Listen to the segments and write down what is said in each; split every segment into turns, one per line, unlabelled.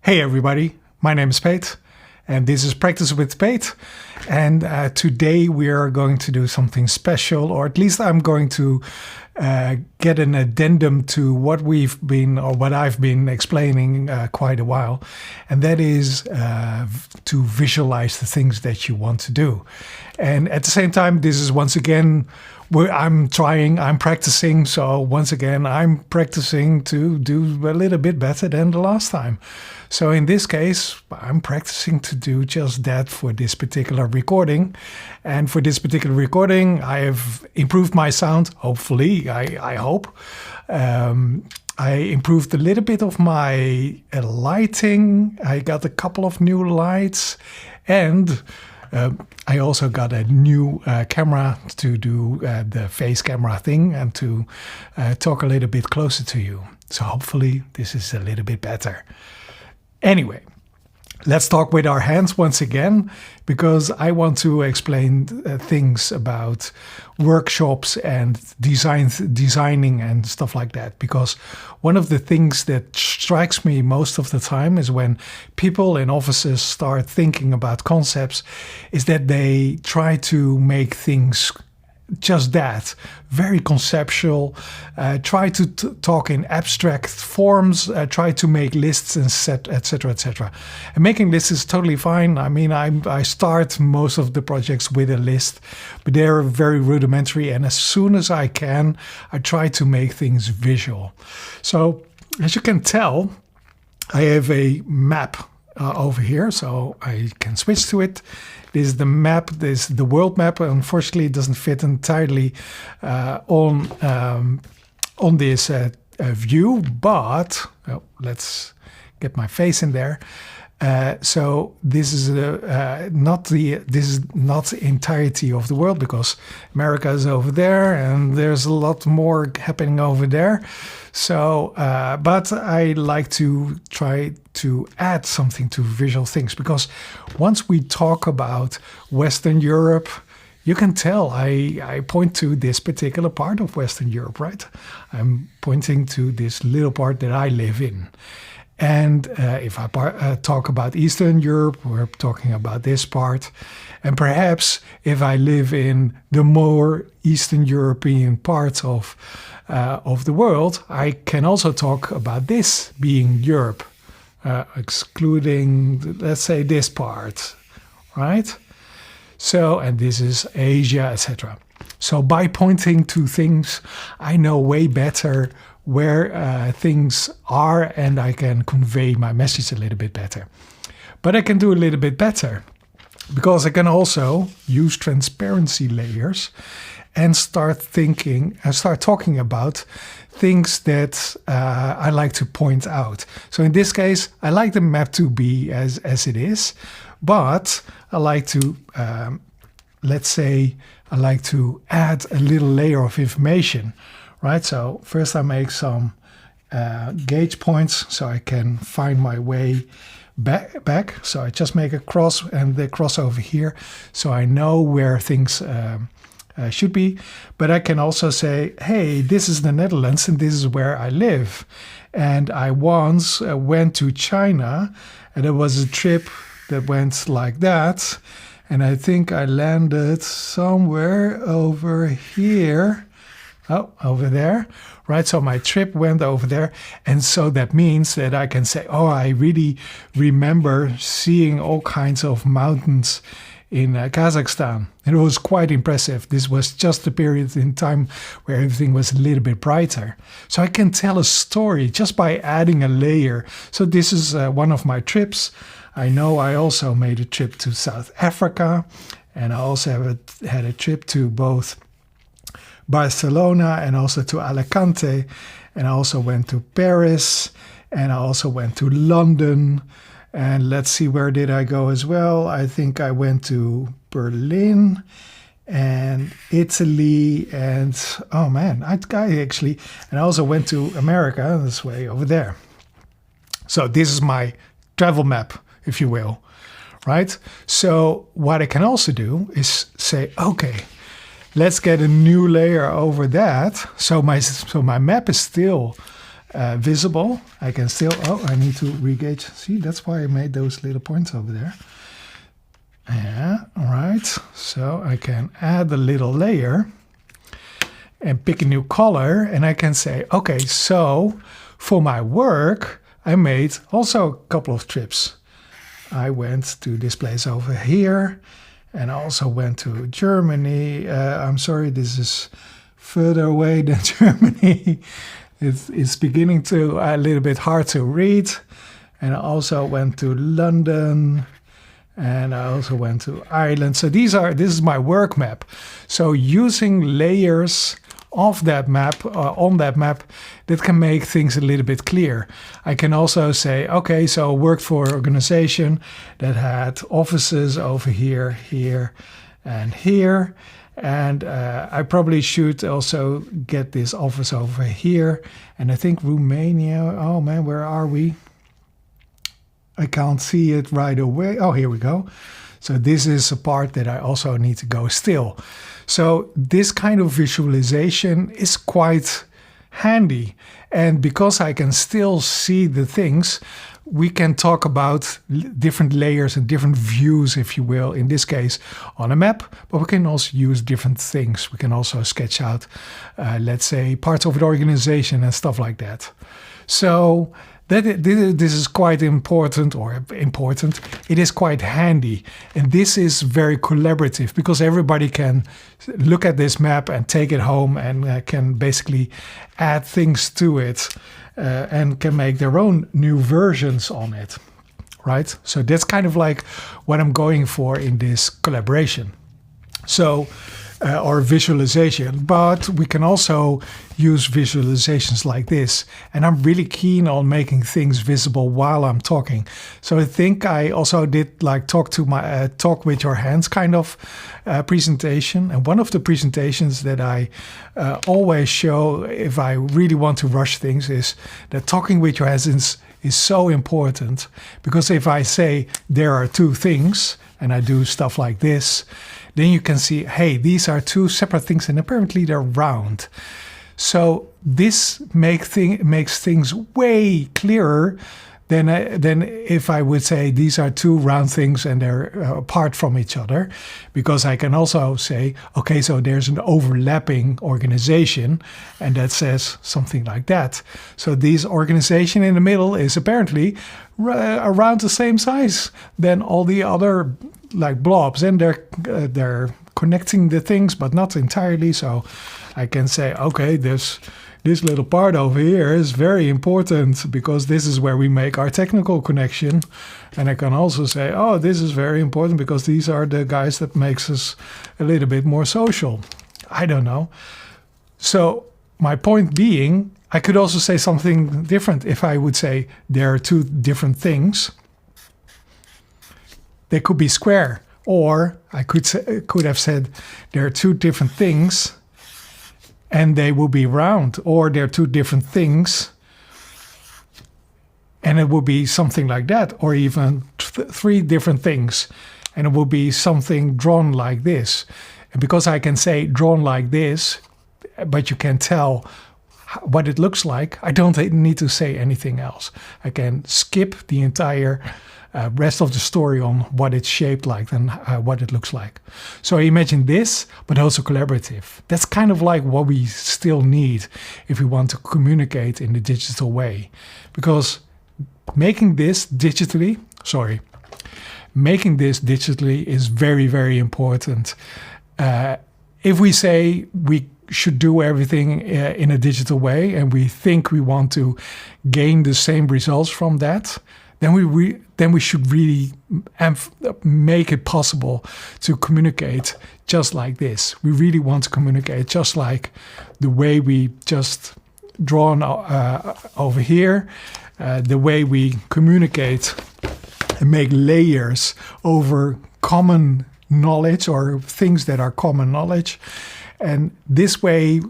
Hey everybody, my name is Peet and this is Practice with Peet. And today we are going to do something special, or at least I'm going to get an addendum to what I've been explaining quite a while. And that is to visualize the things that you want to do. And at the same time, this is once again I'm practicing. So once again, I'm practicing to do a little bit better than the last time. So in this case, I'm practicing to do just that for this particular recording. And for this particular recording, I have improved my sound, hopefully, I hope. I improved a little bit of my lighting. I got a couple of new lights, and I also got a new camera to do the face camera thing and to talk a little bit closer to you. So hopefully this is a little bit better. Anyway, let's talk with our hands once again, because I want to explain things about workshops and designing and stuff like that. Because one of the things that strikes me most of the time is when people in offices start thinking about concepts, is that they try to make things just that, very conceptual, try to talk in abstract forms, try to make lists and set, etc., etc. And making lists is totally fine. I mean, I start most of the projects with a list, but they're very rudimentary. And as soon as I can, I try to make things visual. So as you can tell, I have a map over here, so I can switch to it. This is the map, this is the world map. Unfortunately, it doesn't fit entirely on this view, but let's get my face in there. So this is not the entirety of the world, because America is over there and there's a lot more happening over there. So, but I like to try to add something to visual things, because once we talk about Western Europe, you can tell I point to this particular part of Western Europe, right? I'm pointing to this little part that I live in. And if I talk about Eastern Europe, we're talking about this part. And perhaps if I live in the more Eastern European parts of the world, I can also talk about this being Europe, excluding, let's say, this part, right? So, and this is Asia, etc. So by pointing to things, I know way better where things are, and I can convey my message a little bit better. But I can do a little bit better because I can also use transparency layers and start talking about things that I like to point out. So in this case, I like the map to be as it is, but I like to, let's say, I like to add a little layer of information. Right, so first I make some gauge points so I can find my way back. So I just make a cross and the cross over here, so I know where things should be. But I can also say, hey, this is the Netherlands and this is where I live. And I once went to China, and it was a trip that went like that. And I think I landed somewhere over here. Oh, over there, right? So my trip went over there. And so that means that I can say, oh, I really remember seeing all kinds of mountains in Kazakhstan. And it was quite impressive. This was just a period in time where everything was a little bit brighter. So I can tell a story just by adding a layer. So this is one of my trips. I know I also made a trip to South Africa, and I also had a trip to both Barcelona and also to Alicante, and I also went to Paris, and I also went to London, and let's see, where did I go as well? I think I went to Berlin and Italy, and oh man, I actually, and I also went to America, this way over there. So this is my travel map, if you will, right? So what I can also do is say, okay, let's get a new layer over that. So my map is still visible. I can still, I need to re-gauge. See, that's why I made those little points over there. Yeah, all right. So I can add a little layer and pick a new color, and I can say, okay, so for my work, I made also a couple of trips. I went to this place over here, and I also went to Germany. I'm sorry, this is further away than Germany. It's beginning to a little bit hard to read. And I also went to London, and I also went to Ireland. So this is my work map. So using layers of that map, on that map, that can make things a little bit clear. I can also say, okay, so I worked for an organization that had offices over here, here, and here. And I probably should also get this office over here. And I think Romania, oh man, where are we? I can't see it right away. Oh, here we go. So this is a part that I also need to go still. So this kind of visualization is quite handy. And because I can still see the things, we can talk about different layers and different views, if you will, in this case on a map, but we can also use different things. We can also sketch out, let's say, parts of an organization and stuff like that. So this is quite important, it is quite handy. And this is very collaborative because everybody can look at this map and take it home and can basically add things to it and can make their own new versions on it, right? So that's kind of like what I'm going for in this collaboration. So, or visualization, but we can also use visualizations like this. And I'm really keen on making things visible while I'm talking. So I think I also did like talk with your hands kind of presentation. And one of the presentations that I always show if I really want to rush things is that talking with your hands is so important, because if I say there are two things and I do stuff like this, then you can see, hey, these are two separate things and apparently they're round. So this makes things way clearer than if I would say these are two round things and they're apart from each other. Because I can also say, okay, so there's an overlapping organization, and that says something like that. So this organization in the middle is apparently around the same size than all the other like blobs, and they're connecting the things, but not entirely. So I can say, okay, this little part over here is very important because this is where we make our technical connection. And I can also say, oh, this is very important because these are the guys that makes us a little bit more social. I don't know. So my point being, I could also say something different. If I would say there are two different things, they could be square, or I could have said there are two different things and they will be round, or there are two different things and it will be something like that, or even three different things and it will be something drawn like this. And because I can say drawn like this, but you can tell what it looks like, I don't need to say anything else. I can skip the entire rest of the story on what it's shaped like and what it looks like. So imagine this, but also collaborative. That's kind of like what we still need if we want to communicate in the digital way. Because making this digitally is very, very important. If we say we should do everything in a digital way and we think we want to gain the same results from that, then we should really make it possible to communicate just like this. We really want to communicate just like the way we just drawn over here, the way we communicate and make layers over common knowledge or things that are common knowledge. And this way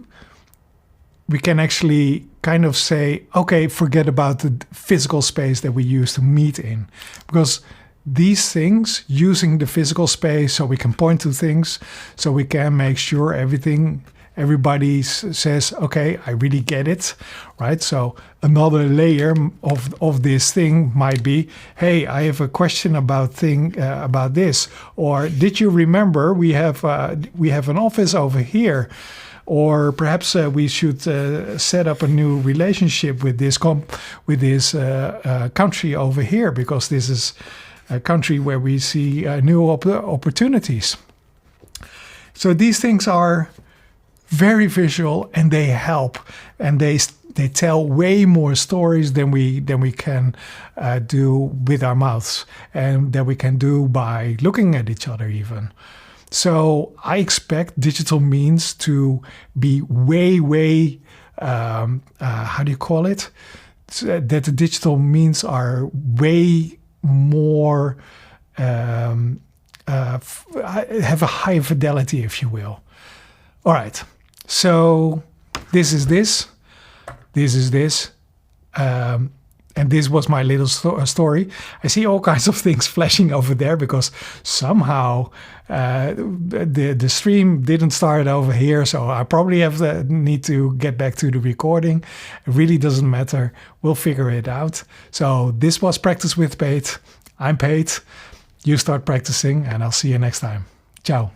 we can actually kind of say, okay, forget about the physical space that we use to meet in. Because these things, using the physical space so we can point to things, so we can make sure everything everybody says, okay, I really get it, right? So another layer of this thing might be, hey, I have a question about this, or did you remember we have an office over here? Or perhaps we should set up a new relationship with this country over here, because this is a country where we see new opportunities. So these things are very visual, and they help, and they tell way more stories than we can do with our mouths, and that we can do by looking at each other even. So I expect digital means to be way, how do you call it? That the digital means are way more, have a high fidelity, if you will. All right, so this is this. And this was my little story. I see all kinds of things flashing over there because somehow the stream didn't start over here. So I probably need to get back to the recording. It really doesn't matter. We'll figure it out. So this was Practice with Peet. I'm Peet. You start practicing, and I'll see you next time. Ciao.